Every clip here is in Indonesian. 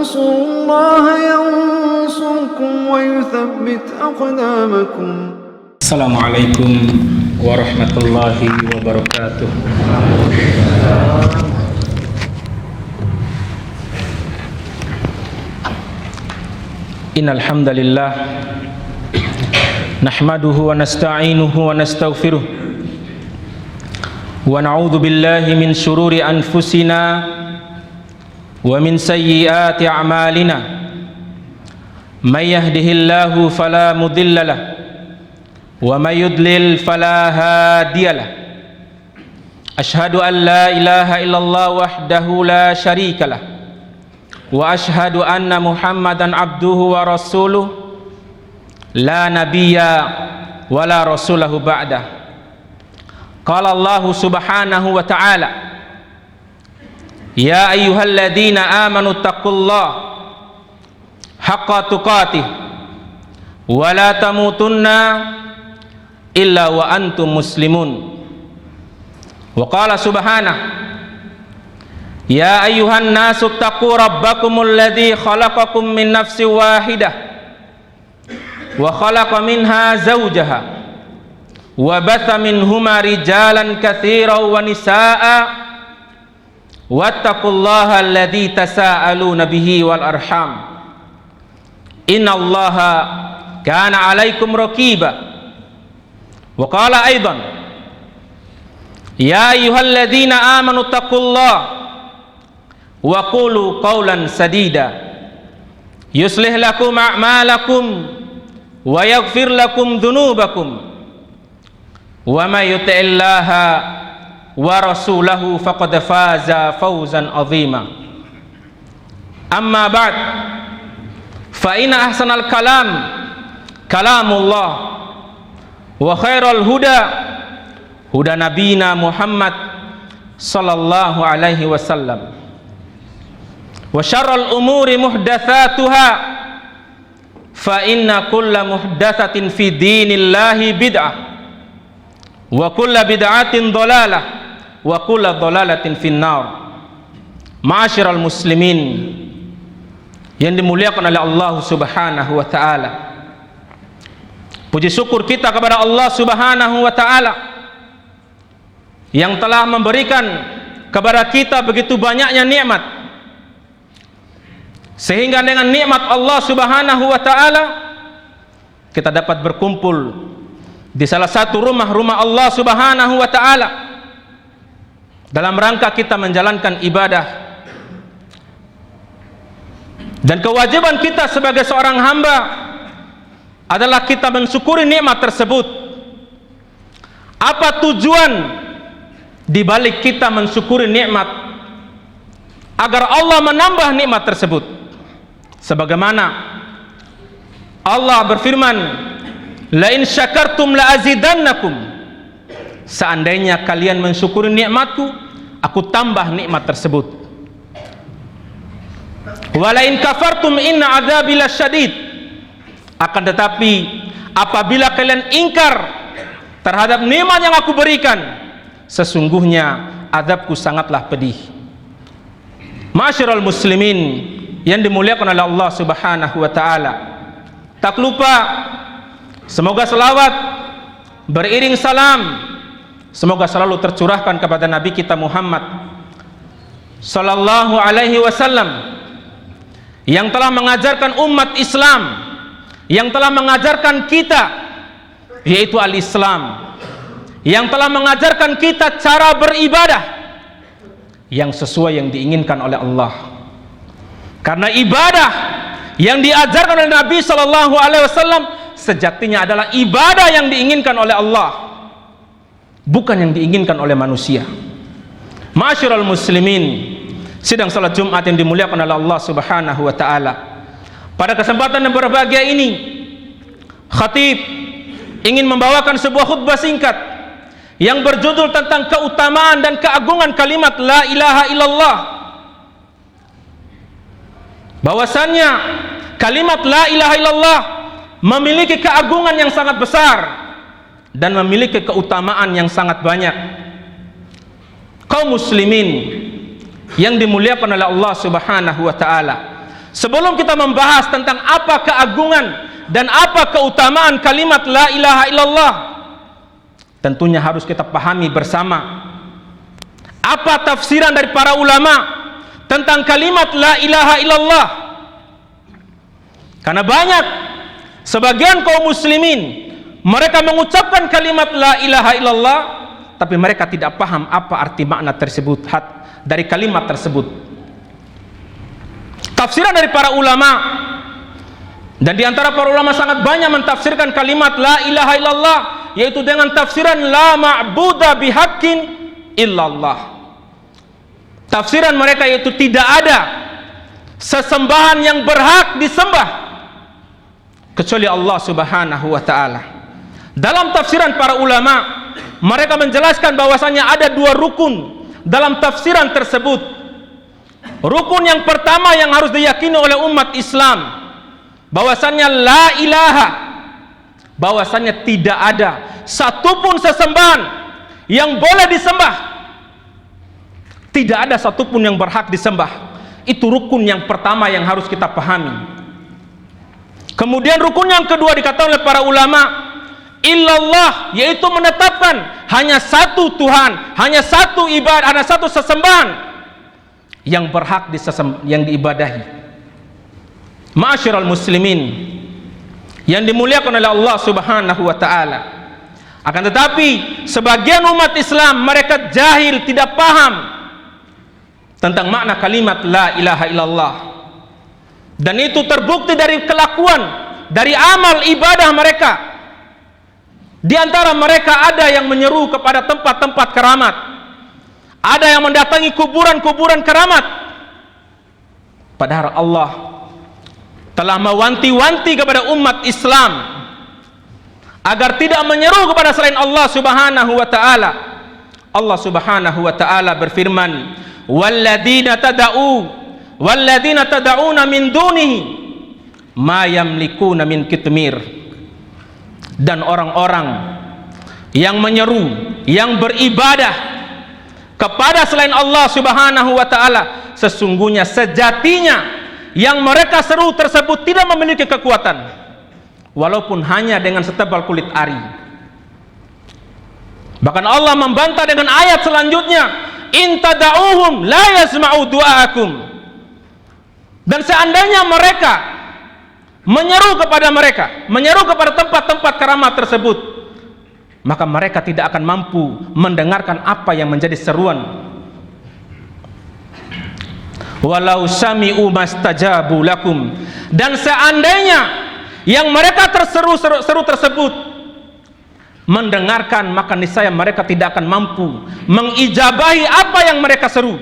تنصروا الله ينصركم ويثبت أقدامكم. السلام عليكم ورحمة الله وبركاته. إن الحمد لله نحمده ونستعينه ونستغفره ونعوذ بالله من شرور أنفسنا ومن سيئات أعمالنا من يهده الله فلا مضل له ومن يضلل فلا هادي له أشهد أن لا إله إلا الله وحده لا شريك له وأشهد أن محمدا عبده ورسوله لا نبي ولا رسوله بعده. قال الله سبحانه وتعالى يا أيها الذين آمنوا اتقوا الله حق تقاته ولا تموتن إلا وأنتم مسلمون. وقال سبحانه يا أيها الناس اتقوا ربكم الذي خلقكم من نفس واحدة وخلق منها زوجها وبث منهما رجالا كثيرا ونساء واتقوا الله الذي تساءلون به والأرحام إن الله كان عليكم رقيبا. وقال أيضا يا أيها الذين آمنوا اتقوا الله وقولوا قولا سديدا يصلح لكم أعمالكم ويغفر لكم ذنوبكم وما يطع الله ورسوله فقد فاز فوزا عظيما. أما بعد فإن أحسن الكلام كلام الله وخير الهدى هدى نبينا محمد صلى الله عليه وسلم وشر الأمور محدثاتها فإن كل محدثة في دين الله بدعة وكل بدعة ضلالة وكل ضلالة في النار. Ma'asyiral muslimin yang dimuliakan oleh Allah Subhanahu wa taala. Puji syukur kita kepada Allah Subhanahu wa taala yang telah memberikan kepada kita begitu banyaknya nikmat, sehingga dengan nikmat Allah Subhanahu wa taala kita dapat berkumpul di salah satu rumah Allah Subhanahu wa taala dalam rangka kita menjalankan ibadah. Dan kewajiban kita sebagai seorang hamba adalah kita mensyukuri nikmat tersebut. Apa tujuan di balik kita mensyukuri nikmat? Agar Allah menambah nikmat tersebut. Sebagaimana Allah berfirman, la in syakartum la azidannakum. Seandainya kalian mensyukuri nikmatku, aku tambah nikmat tersebut. Wa la in kafartum inna adzabi lasyadid. Akan tetapi apabila kalian ingkar terhadap nikmat yang aku berikan, sesungguhnya azabku sangatlah pedih. Ma'asyiral muslimin yang dimuliakan oleh Allah Subhanahu wa taala, tak lupa semoga selawat beriring salam semoga selalu tercurahkan kepada Nabi kita Muhammad sallallahu alaihi wasallam yang telah mengajarkan umat Islam, yang telah mengajarkan kita yaitu al-Islam, yang telah mengajarkan kita cara beribadah yang sesuai yang diinginkan oleh Allah. Karena ibadah yang diajarkan oleh Nabi sallallahu alaihi wasallam sejatinya adalah ibadah yang diinginkan oleh Allah, bukan yang diinginkan oleh manusia. Ma'asyiral muslimin, sidang salat Jumat yang dimuliakan oleh Allah Subhanahu wa taala. Pada kesempatan yang berbahagia ini, khatib ingin membawakan sebuah khutbah singkat yang berjudul tentang keutamaan dan keagungan kalimat la ilaha illallah. Bahwasannya kalimat la ilaha illallah memiliki keagungan yang sangat besar dan memiliki keutamaan yang sangat banyak. Kaum muslimin yang dimuliakan oleh Allah Subhanahu wa taala, sebelum kita membahas tentang apa keagungan dan apa keutamaan kalimat la ilaha illallah, tentunya harus kita pahami bersama apa tafsiran dari para ulama tentang kalimat la ilaha illallah. Karena banyak sebagian kaum muslimin mereka mengucapkan kalimat la ilaha illallah, tapi mereka tidak paham apa arti makna tersebut dari kalimat tersebut. Tafsiran dari para ulama, dan di antara para ulama sangat banyak mentafsirkan kalimat la ilaha illallah, yaitu dengan tafsiran la ma'buda bihaqqin illallah. Tafsiran mereka yaitu tidak ada sesembahan yang berhak disembah kecuali Allah Subhanahu wa ta'ala. Dalam tafsiran para ulama, mereka menjelaskan bahwasanya ada dua rukun dalam tafsiran tersebut. Rukun yang pertama yang harus diyakini oleh umat Islam, bahwasanya la ilaha, bahwasanya tidak ada satupun sesembahan yang boleh disembah, tidak ada satupun yang berhak disembah. Itu rukun yang pertama yang harus kita pahami. Kemudian rukun yang kedua dikatakan oleh para ulama, illallah, yaitu menetapkan hanya satu Tuhan, hanya satu ibadah, hanya satu sesembahan yang berhak yang diibadahi. Ma'asyiral muslimin yang dimuliakan oleh Allah Subhanahu wa ta'ala. Akan tetapi sebagian umat Islam mereka jahil, tidak paham tentang makna kalimat la ilaha illallah, dan itu terbukti dari kelakuan, dari amal ibadah mereka. Di antara mereka ada yang menyeru kepada tempat-tempat keramat, ada yang mendatangi kuburan-kuburan keramat, padahal Allah telah mewanti-wanti kepada umat Islam agar tidak menyeru kepada selain Allah Subhanahu wa ta'ala. Allah Subhanahu wa ta'ala berfirman, walladzina tad'una min dunihi ma yamlikuna min kitmir. Dan orang-orang yang menyeru, yang beribadah kepada selain Allah Subhanahu wa ta'ala, sesungguhnya sejatinya yang mereka seru tersebut tidak memiliki kekuatan, walaupun hanya dengan setebal kulit ari. Bahkan Allah membantah dengan ayat selanjutnya, in tada'uhum la yasma'u du'aakum. Dan seandainya mereka menyeru kepada tempat-tempat keramat tersebut, maka mereka tidak akan mampu mendengarkan apa yang menjadi seruan. Walau sami'u mastajabu lakum. Dan seandainya yang mereka seru tersebut mendengarkan, maka niscaya mereka tidak akan mampu mengijabahi apa yang mereka seru.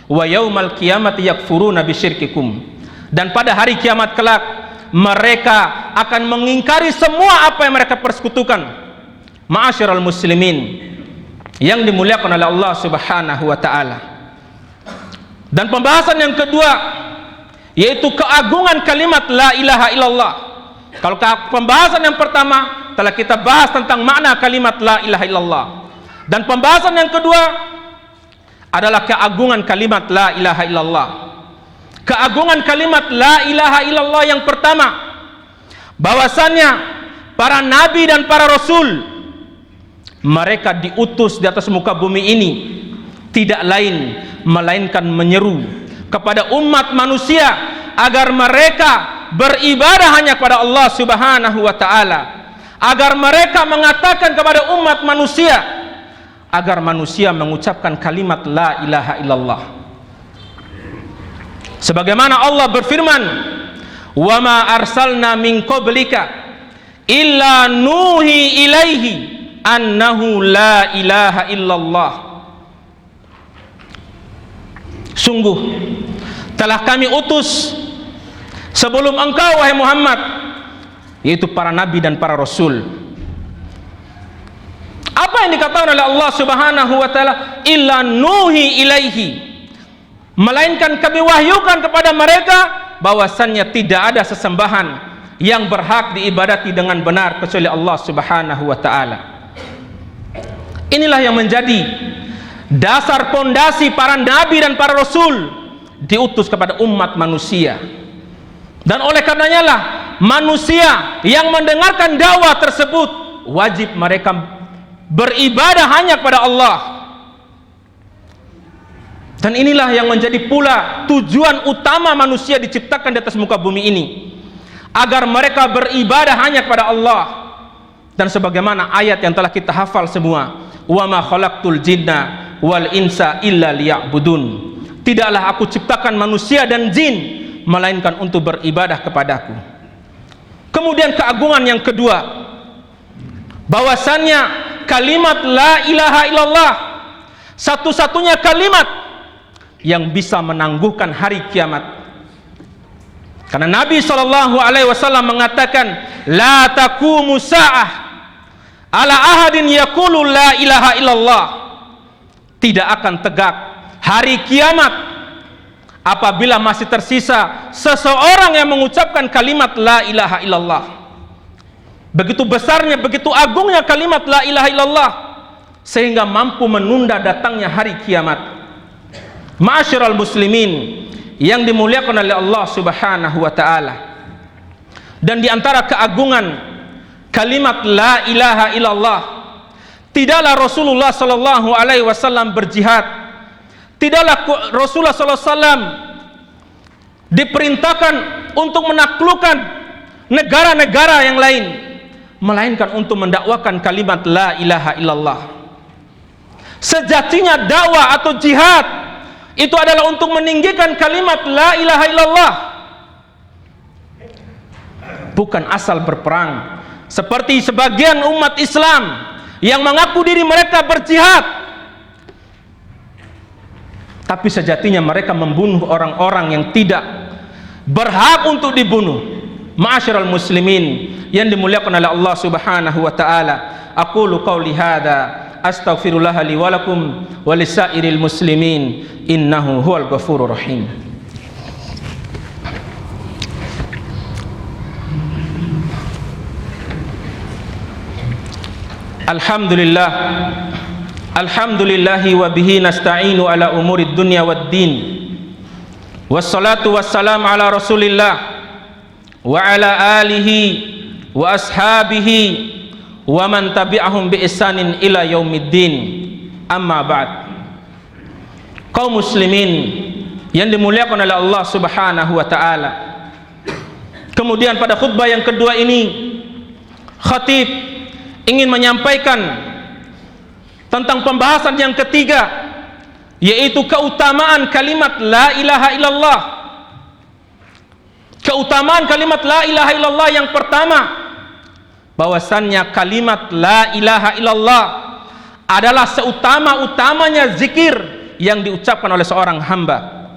Wa yaumal qiyamati yakfuruna bisyirkikum. Dan pada hari kiamat kelak mereka akan mengingkari semua apa yang mereka persekutukan. Ma'asyiral muslimin yang dimuliakan oleh Allah Subhanahu wa ta'ala. Dan pembahasan yang kedua yaitu keagungan kalimat la ilaha illallah. Kalau pembahasan yang pertama telah kita bahas tentang makna kalimat la ilaha illallah, dan pembahasan yang kedua adalah keagungan kalimat la ilaha illallah. Keagungan kalimat la ilaha illallah yang pertama, bahwasannya para nabi dan para rasul mereka diutus di atas muka bumi ini tidak lain melainkan menyeru kepada umat manusia agar mereka beribadah hanya kepada Allah Subhanahu wa ta'ala, agar mereka mengatakan kepada umat manusia agar manusia mengucapkan kalimat la ilaha illallah. Sebagaimana Allah berfirman, wa ma arsalna min qablika illa nuhi ilaihi annahu la ilaha illallah. Sungguh telah kami utus sebelum engkau wahai Muhammad, yaitu para nabi dan para rasul. Apa yang dikatakan oleh Allah Subhanahu wa ta'ala? Illa nuhi ilaihi, melainkan kami wahyukan kepada mereka bahwasannya tidak ada sesembahan yang berhak diibadati dengan benar kecuali Allah Subhanahu wa ta'ala. Inilah yang menjadi dasar pondasi para nabi dan para rasul diutus kepada umat manusia. Dan oleh karenanya lah manusia yang mendengarkan dakwah tersebut wajib mereka beribadah hanya kepada Allah. Dan inilah yang menjadi pula tujuan utama manusia diciptakan di atas muka bumi ini, agar mereka beribadah hanya kepada Allah. Dan sebagaimana ayat yang telah kita hafal semua, wa ma khalaqtul jinna wal insa illa liya'budun, tidaklah aku ciptakan manusia dan jin melainkan untuk beribadah kepadaku. Kemudian keagungan yang kedua, bahwasannya kalimat la ilaha illallah satu-satunya kalimat yang bisa menangguhkan hari kiamat. Karena Nabi SAW mengatakan, la taqumu sa'ah ala ahadin yaqulu la ilaha illallah, tidak akan tegak hari kiamat apabila masih tersisa seseorang yang mengucapkan kalimat la ilaha illallah. Begitu besarnya, begitu agungnya kalimat la ilaha illallah, sehingga mampu menunda datangnya hari kiamat. Ma'asyiral muslimin yang dimuliakan oleh Allah Subhanahu wa taala. Dan di antara keagungan kalimat la ilaha illallah, tidaklah Rasulullah sallallahu alaihi wasallam berjihad, tidaklah Rasulullah SAW diperintahkan untuk menaklukkan negara-negara yang lain, melainkan untuk mendakwakan kalimat la ilaha illallah. Sejatinya dakwah atau jihad itu adalah untuk meninggikan kalimat la ilaha illallah, bukan asal berperang seperti sebagian umat Islam yang mengaku diri mereka berjihad, tapi sejatinya mereka membunuh orang-orang yang tidak berhak untuk dibunuh. Ma'asyiral muslimin yang dimuliakan oleh Allah Subhanahu wa taala, aqulu qauli hadza astaghfirullah li wa lakum wa lisairil muslimin innahu huwal ghafurur rahim. Alhamdulillah, alhamdulillahi wa bihi nasta'inu ala umurid dunya wad din, wassalatu wassalamu ala rasulillah wa ala alihi wa ashabihi wa man tabi'ahum bi ihsanin ila yaumiddin. Amma ba'd. Kaum muslimin yang dimuliakan oleh Allah Subhanahu wa taala, kemudian pada khutbah yang kedua ini khatib ingin menyampaikan tentang pembahasan yang ketiga, yaitu keutamaan kalimat la ilaha illallah. Keutamaan kalimat la ilaha illallah yang pertama, bahwasannya kalimat la ilaha illallah adalah seutama-utamanya zikir yang diucapkan oleh seorang hamba.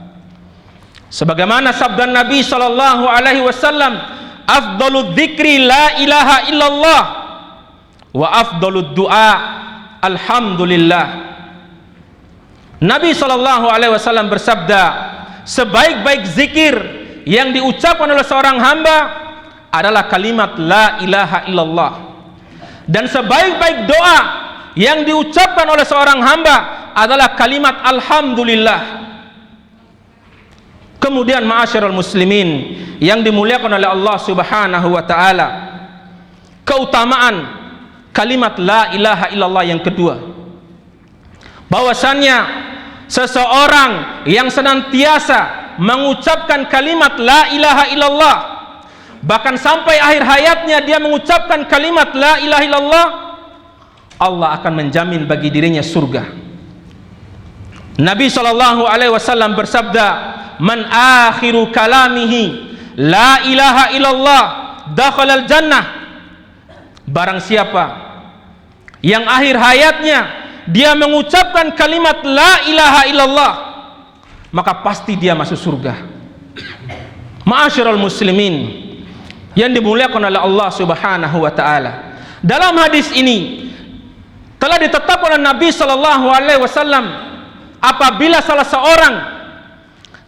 Sebagaimana sabda Nabi sallallahu alaihi wasallam, afdhaludz dzikri la ilaha illallah wa afdhalud du'a alhamdulillah. Nabi SAW bersabda, sebaik-baik zikir yang diucapkan oleh seorang hamba adalah kalimat la ilaha illallah, dan sebaik-baik doa yang diucapkan oleh seorang hamba adalah kalimat alhamdulillah. Kemudian ma'asyiral muslimin yang dimuliakan oleh Allah Subhanahu wa taala, keutamaan kalimat la ilaha illallah yang kedua, bahwasannya seseorang yang senantiasa mengucapkan kalimat la ilaha illallah, bahkan sampai akhir hayatnya dia mengucapkan kalimat la ilaha illallah, Allah akan menjamin bagi dirinya surga. Nabi SAW bersabda, man akhiru kalamihi la ilaha illallah dakhalal jannah. Barang siapa yang akhir hayatnya dia mengucapkan kalimat la ilaha illallah, maka pasti dia masuk surga. Ma'asyiral muslimin yang dimuliakan oleh Allah Subhanahu wa taala, dalam hadis ini telah ditetapkan oleh Nabi sallallahu alaihi wasallam, apabila salah seorang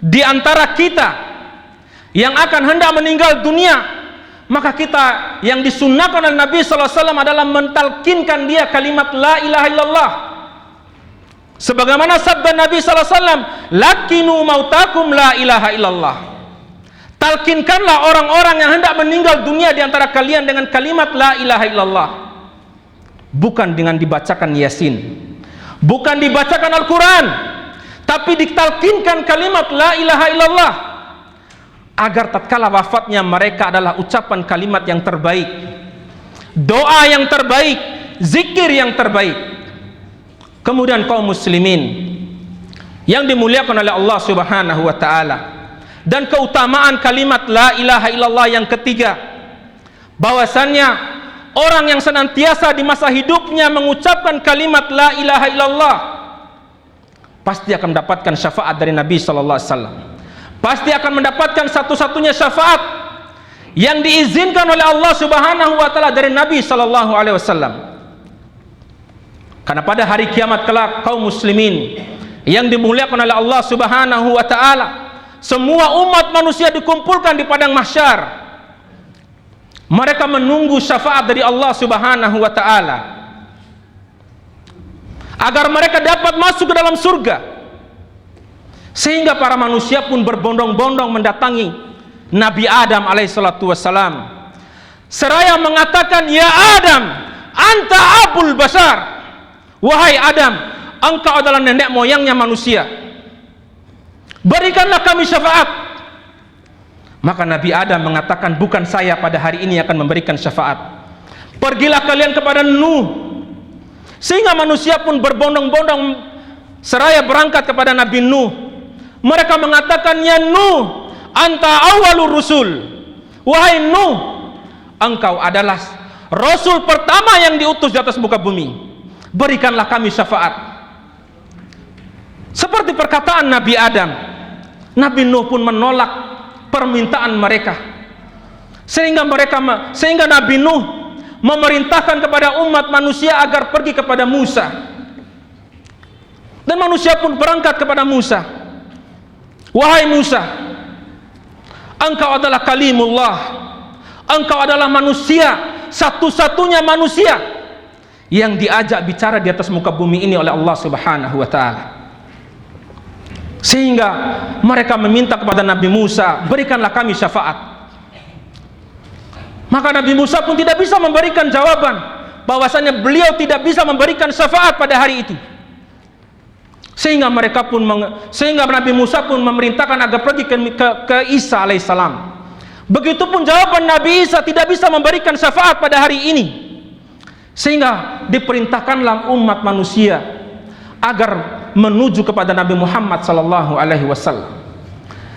di antara kita yang akan hendak meninggal dunia, maka kita yang disunnahkan oleh Nabi SAW adalah mentalkinkan dia kalimat la ilaha illallah. Sebagaimana sabda Nabi SAW, lakinu mautakum la ilaha illallah, Talkinkanlah orang-orang yang hendak meninggal dunia di antara kalian dengan kalimat la ilaha illallah. Bukan dengan dibacakan Yasin, bukan dibacakan Al-Quran, tapi ditalkinkan kalimat la ilaha illallah, agar tatkala wafatnya mereka adalah ucapan kalimat yang terbaik, doa yang terbaik, zikir yang terbaik. Kemudian kaum muslimin yang dimuliakan oleh Allah Subhanahu wa taala, dan keutamaan kalimat la ilaha illallah yang ketiga, bahwasannya orang yang senantiasa di masa hidupnya mengucapkan kalimat la ilaha illallah pasti akan mendapatkan syafaat dari Nabi sallallahu alaihi wasallam. Pasti akan mendapatkan satu-satunya syafaat yang diizinkan oleh Allah Subhanahu wa taala dari Nabi sallallahu alaihi wasallam. Karena pada hari kiamat kelak, kaum muslimin yang dimuliakan oleh Allah Subhanahu wa taala, semua umat manusia dikumpulkan di padang mahsyar. Mereka menunggu syafaat dari Allah Subhanahu wa taala agar mereka dapat masuk ke dalam surga. Sehingga para manusia pun berbondong-bondong mendatangi Nabi Adam alaihissalatu wassalam, seraya mengatakan, ya Adam, anta abul basar. Wahai Adam, engkau adalah nenek moyangnya manusia, berikanlah kami syafaat. Maka Nabi Adam mengatakan, bukan saya pada hari ini akan memberikan syafaat, pergilah kalian kepada Nuh. Sehingga manusia pun berbondong-bondong seraya berangkat kepada Nabi Nuh. Mereka mengatakan, ya Nuh, anta awalur rusul. Wahai Nuh, engkau adalah Rasul pertama yang diutus di atas muka bumi, berikanlah kami syafaat. Seperti perkataan Nabi Adam, Nabi Nuh pun menolak permintaan mereka, sehingga Nabi Nuh memerintahkan kepada umat manusia agar pergi kepada Musa, dan manusia pun berangkat kepada Musa. Wahai Musa, engkau adalah kalimullah, engkau adalah manusia, satu-satunya manusia yang diajak bicara di atas muka bumi ini oleh Allah Subhanahu wa taala. Sehingga mereka meminta kepada Nabi Musa, berikanlah kami syafaat. Maka Nabi Musa pun tidak bisa memberikan jawaban, bahwasanya beliau tidak bisa memberikan syafaat pada hari itu. Sehingga Nabi Musa pun memerintahkan agar pergi ke Isa alaihissalam. Begitupun jawaban Nabi Isa tidak bisa memberikan syafaat pada hari ini. Sehingga diperintahkanlah umat manusia agar menuju kepada Nabi Muhammad sallallahu alaihi wasallam.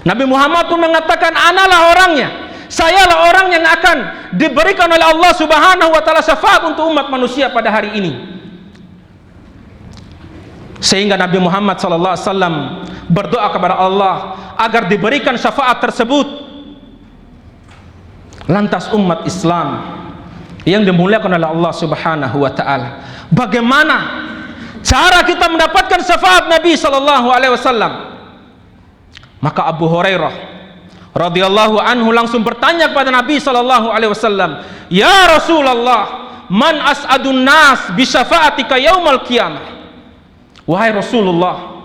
Nabi Muhammad pun mengatakan, analah orangnya, sayalah orang yang akan diberikan oleh Allah Subhanahu wa taala syafaat untuk umat manusia pada hari ini. Sehingga Nabi Muhammad sallallahu alaihi wasallam berdoa kepada Allah agar diberikan syafaat tersebut. Lantas umat Islam yang dimuliakan oleh Allah Subhanahu wa taala, bagaimana cara kita mendapatkan syafaat Nabi sallallahu alaihi wasallam? Maka Abu Hurairah radhiyallahu anhu langsung bertanya kepada Nabi sallallahu alaihi wasallam, "Ya Rasulullah, man as'adun nas bi syafaatika yaumal qiyamah?" Wahai Rasulullah,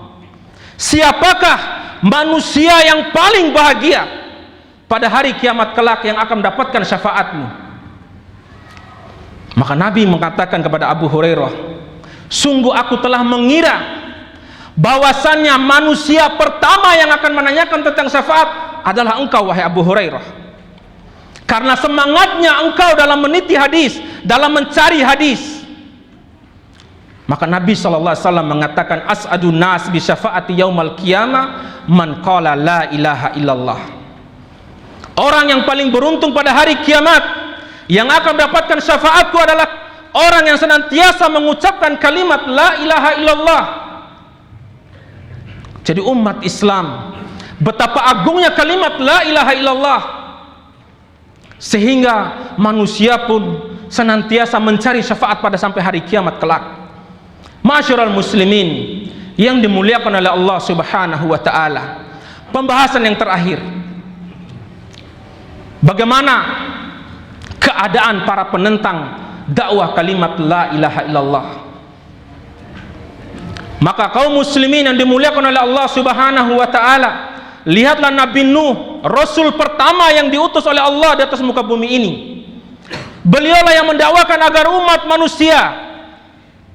siapakah manusia yang paling bahagia pada hari kiamat kelak yang akan mendapatkan syafaatmu? Maka Nabi mengatakan kepada Abu Hurairah, sungguh aku telah mengira bahwasannya manusia pertama yang akan menanyakan tentang syafaat adalah engkau, wahai Abu Hurairah, karena semangatnya engkau dalam meniti hadis, dalam mencari hadis. Maka Nabi SAW mengatakan, as'adun nas bi syafaati yaumal qiyamah man qala la ilaha illallah. Orang yang paling beruntung pada hari kiamat yang akan mendapatkan syafaatku adalah orang yang senantiasa mengucapkan kalimat la ilaha illallah. Jadi umat Islam, betapa agungnya kalimat la ilaha illallah, sehingga manusia pun senantiasa mencari syafaat pada sampai hari kiamat kelak. Ma'asyiral muslimin yang dimuliakan oleh Allah Subhanahu wa taala, pembahasan yang terakhir, bagaimana keadaan para penentang dakwah kalimat la ilaha illallah. Maka kaum muslimin yang dimuliakan oleh Allah Subhanahu wa taala, lihatlah Nabi Nuh, Rasul pertama yang diutus oleh Allah di atas muka bumi ini. Beliaulah yang mendakwakan agar umat manusia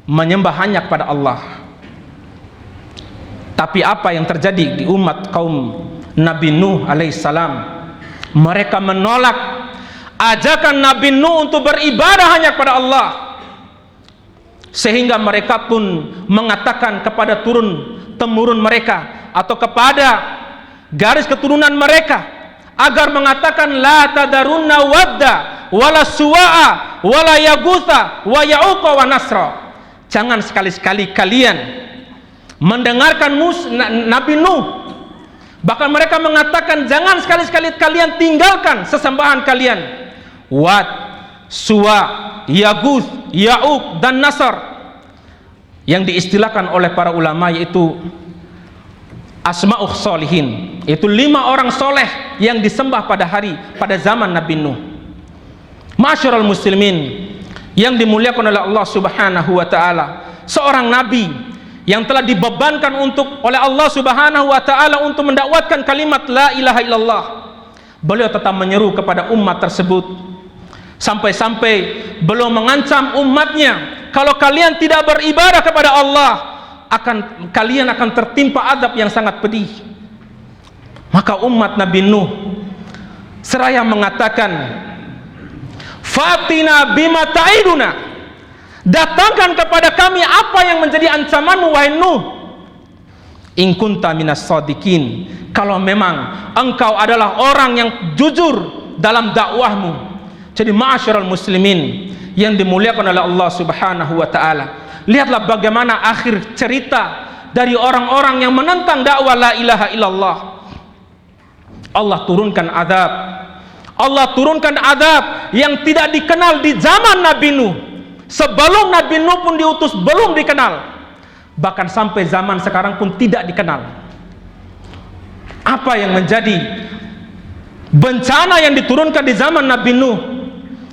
menyembah hanya kepada Allah. Tapi apa yang terjadi di umat kaum Nabi Nuh alaihissalam? Mereka menolak ajakan Nabi Nuh untuk beribadah hanya kepada Allah, sehingga mereka pun mengatakan kepada turun temurun mereka atau kepada garis keturunan mereka agar mengatakan la tadarunna wadda wala suwa'a wala yagutha wa ya'uqa wa nasra. Jangan sekali-sekali kalian mendengarkan Nabi Nuh. Bahkan mereka mengatakan jangan sekali-sekali kalian tinggalkan sesembahan kalian, Wad, Suwa, Yaguth, Ya'uq dan Nasr, yang diistilahkan oleh para ulama yaitu Asma'ul Sholihin, yaitu 5 orang soleh yang disembah pada zaman Nabi Nuh. Ma'asyiral muslimin yang dimuliakan oleh Allah Subhanahu wa taala, seorang nabi yang telah dibebankan oleh Allah Subhanahu wa taala untuk mendakwatkan kalimat la ilaha illallah, beliau tetap menyeru kepada umat tersebut, sampai-sampai beliau mengancam umatnya, kalau kalian tidak beribadah kepada Allah, kalian akan tertimpa adab yang sangat pedih. Maka umat Nabi Nuh seraya mengatakan, fatina bima ta'iduna, datangkan kepada kami apa yang menjadi ancamanmu wahai Nuh, in kunta minas shadiqin, kalau memang engkau adalah orang yang jujur dalam dakwahmu. Jadi ma'asyiral muslimin yang dimuliakan oleh Allah Subhanahu wa taala, lihatlah bagaimana akhir cerita dari orang-orang yang menentang dakwah la ilaha illallah. Allah turunkan azab, Allah turunkan azab yang tidak dikenal di zaman Nabi Nuh. Sebelum Nabi Nuh pun diutus belum dikenal, bahkan sampai zaman sekarang pun tidak dikenal. Apa yang menjadi bencana yang diturunkan di zaman Nabi Nuh?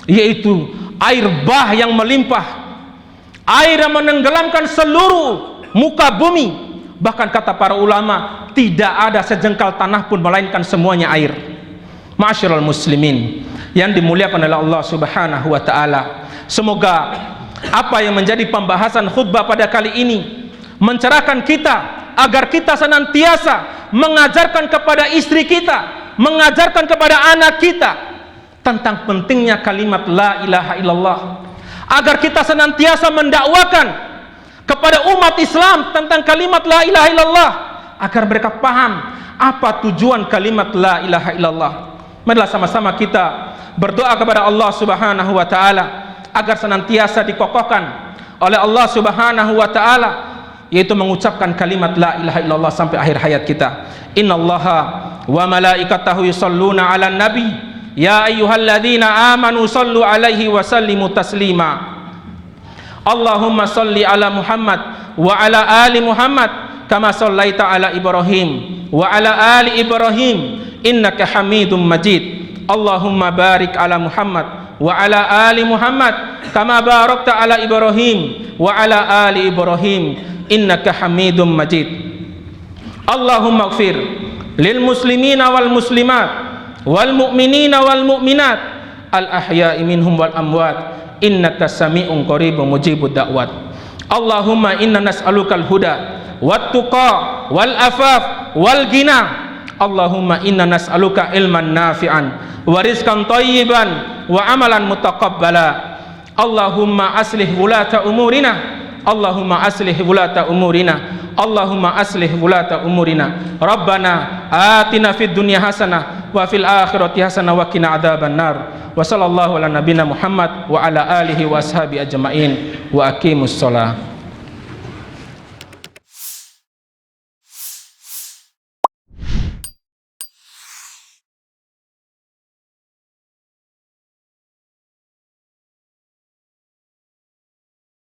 Yaitu air bah yang melimpah, air yang menenggelamkan seluruh muka bumi. Bahkan kata para ulama, tidak ada sejengkal tanah pun melainkan semuanya air. Ma'asyiral muslimin yang dimuliakan oleh Allah Subhanahu wa taala, semoga apa yang menjadi pembahasan khutbah pada kali ini mencerahkan kita agar kita senantiasa mengajarkan kepada istri kita, mengajarkan kepada anak kita tentang pentingnya kalimat la ilaha illallah, agar kita senantiasa mendakwakan kepada umat Islam tentang kalimat la ilaha illallah, agar mereka paham apa tujuan kalimat la ilaha illallah. Marilah sama-sama kita berdoa kepada Allah Subhanahu wa taala agar senantiasa dikokohkan oleh Allah Subhanahu wa taala, yaitu mengucapkan kalimat la ilaha illallah sampai akhir hayat kita. Innallaha wa malaikatahu yusholluna 'alan nabi ya ayyuhalladzina amanu shallu 'alaihi wa sallimu taslima. Allahumma shalli 'ala Muhammad wa 'ala ali Muhammad kama shallaita 'ala Ibrahim wa 'ala ali Ibrahim innaka Hamidum Majid. Allahumma barik 'ala Muhammad wa 'ala ali Muhammad kama barakta 'ala Ibrahim wa 'ala ali Ibrahim innaka Hamidum Majid. Allahumma ighfir lil muslimina wal muslimat wal mu'minina wal mu'minat al ahya'i minhum wal amwat innaka sami'un qaribun mujibud da'wat. Allahumma inna nas'alukal huda wat tuqa wal afaf wal ghina. Allahumma inna nas'aluka ilman nafi'an wa rizqan thayyiban wa amalan mutaqabbala. Allahumma aslih wulata umurina, Allahumma aslih wulata umurina, Allahumma aslih wulata umurina. Rabbana atina fid dunya hasanah wa fil akhirati hasanah wa qina adzaban nar. Wa sallallahu ala nabiyyina Muhammad wa ala alihi wa ashabi ajmain wa aqimus shalah.